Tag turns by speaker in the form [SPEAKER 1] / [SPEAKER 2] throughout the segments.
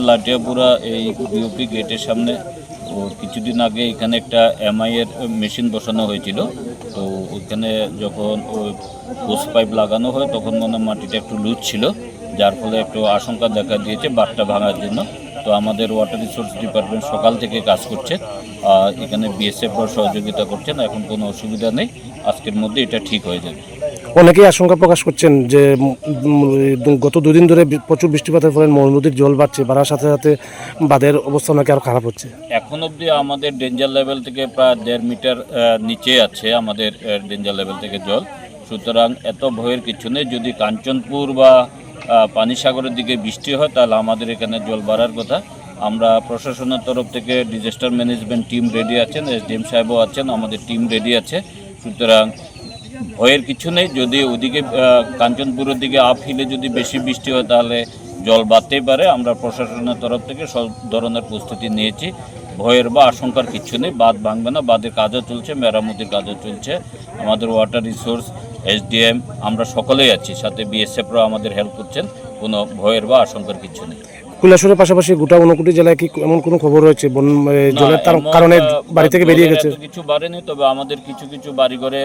[SPEAKER 1] লাটিয়াপুরা এই বিওপি গেটের সামনে ও কিছুদিন আগে এখানে একটা এমআই এর মেশিন বসানো হয়েছিল। তো ওইখানে যখন ওই হোস পাইপ লাগানো হয় তখন মনে মাটিটা একটু লুজ ছিল, যার ফলে একটু আশঙ্কা দেখা দিয়েছে বাঁধটা ভাঙার জন্য। তো আমাদের ওয়াটার রিসোর্স ডিপার্টমেন্ট সকাল থেকে কাজ করছে, এখানে বিএসএফরাও সহযোগিতা করছেন। এখন কোনো অসুবিধা নেই, আজকের মধ্যে এটা ঠিক হয়ে যাবে।
[SPEAKER 2] অনেকেই আশঙ্কা প্রকাশ করছেন যে গত দুদিন ধরে প্রচুর বৃষ্টিপাতের ফলে নদীর জল বাড়ার সাথে সাথে বাঁধের অবস্থা নাকি আরও খারাপ হচ্ছে।
[SPEAKER 1] এখন অবধি আমাদের ডেঞ্জার লেভেল থেকে প্রায় 1.5 মিটার নিচে আছে আমাদের ডেঞ্জার লেভেল থেকে জল। সুতরাং এত ভয়ের কিছু নেই। যদি কাঞ্চনপুর বা পানিসাগরের দিকে বৃষ্টি হয় তাহলে আমাদের এখানে জল বাড়ার কথা। আমরা প্রশাসনের তরফ থেকে ডিজাস্টার ম্যানেজমেন্ট টিম রেডি আছেন, এসডিএম সাহেবও আছেন, আমাদের টিম রেডি আছে। সুতরাং ভয়ের কিছু নেই। যদি ওদিকে কাঞ্চনপুরের দিকে আপ হিলে যদি বেশি বৃষ্টি হয় তাহলে জল বাড়তেই পারে। আমরা প্রশাসনের তরফ থেকে সব ধরনের প্রস্তুতি নিয়েছি। ভয়ের বা আশঙ্কার কিছু নেই। বাঁধ ভাঙবে না, বাঁধের কাজও চলছে, মেরামতির কাজও চলছে। আমাদের ওয়াটার রিসোর্স, এসডিএম, আমরা সকলেই আছি, সাথে বিএসএফরাও আমাদের হেল্প করছেন। কোনো ভয়ের বা আশঙ্কার কিছু নেই।
[SPEAKER 2] কৈলাসহরের পাশাপাশি গোটা 59 জেলায় কি এমন কোনো খবর রয়েছে জলের কারণে বাড়ি থেকে বেরিয়ে গেছে?
[SPEAKER 1] কিছু বাড়েনি, তবে আমাদের কিছু কিছু বাড়িঘরে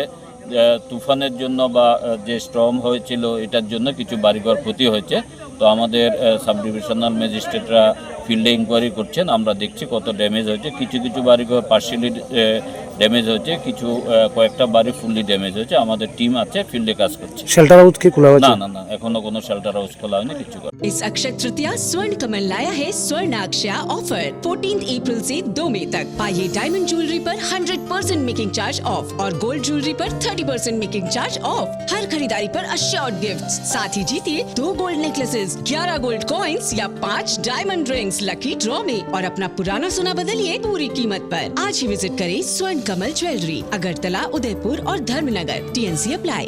[SPEAKER 1] তুফানের জন্য বা যে স্টর্ম হয়েছিল এটার জন্য কিছু বাড়িঘর ক্ষতি হয়েছে। তো আমাদের সাব ডিভিশনাল ম্যাজিস্ট্রেটরা ফিল্ডে ইনকোয়ারি করছেন, আমরা দেখছি কত ড্যামেজ হয়েছে। কিছু কিছু বাড়িঘর পার্শিয়ালি ড্যামেজ হয়েছে, কিছু কয়েকটা বাড়ি ফুললি ড্যামেজ হয়েছে। আমাদের টিম আছে, ফিল্ডে কাজ করছে।
[SPEAKER 2] শেল্টার হাউস কি খোলা হয়েছে?
[SPEAKER 1] না, এখনো কোনো শেল্টার হাউস খোলা হয়নি, কিছু।
[SPEAKER 3] इस अक्षय तृतीया स्वर्ण कमल लाया है स्वर्ण अक्षया ऑफर 14 अप्रैल से 2 मई तक। पाइए डायमंड ज्वेलरी पर 100% मेकिंग चार्ज ऑफ और गोल्ड ज्वेलरी पर 30% मेकिंग चार्ज ऑफ। हर खरीदारी पर अश्योर्ड गिफ्ट्स, साथ ही जीतिए 2 गोल्ड नेकलेसेस, 11 गोल्ड कॉइन्स या 5 डायमंड रिंग्स लकी ड्रॉ में, और अपना पुराना सोना बदलिए पूरी कीमत पर। आज ही विजिट करें स्वर्ण कमल ज्वेलरी, अगरतला, उदयपुर और धर्मनगर। TNC apply.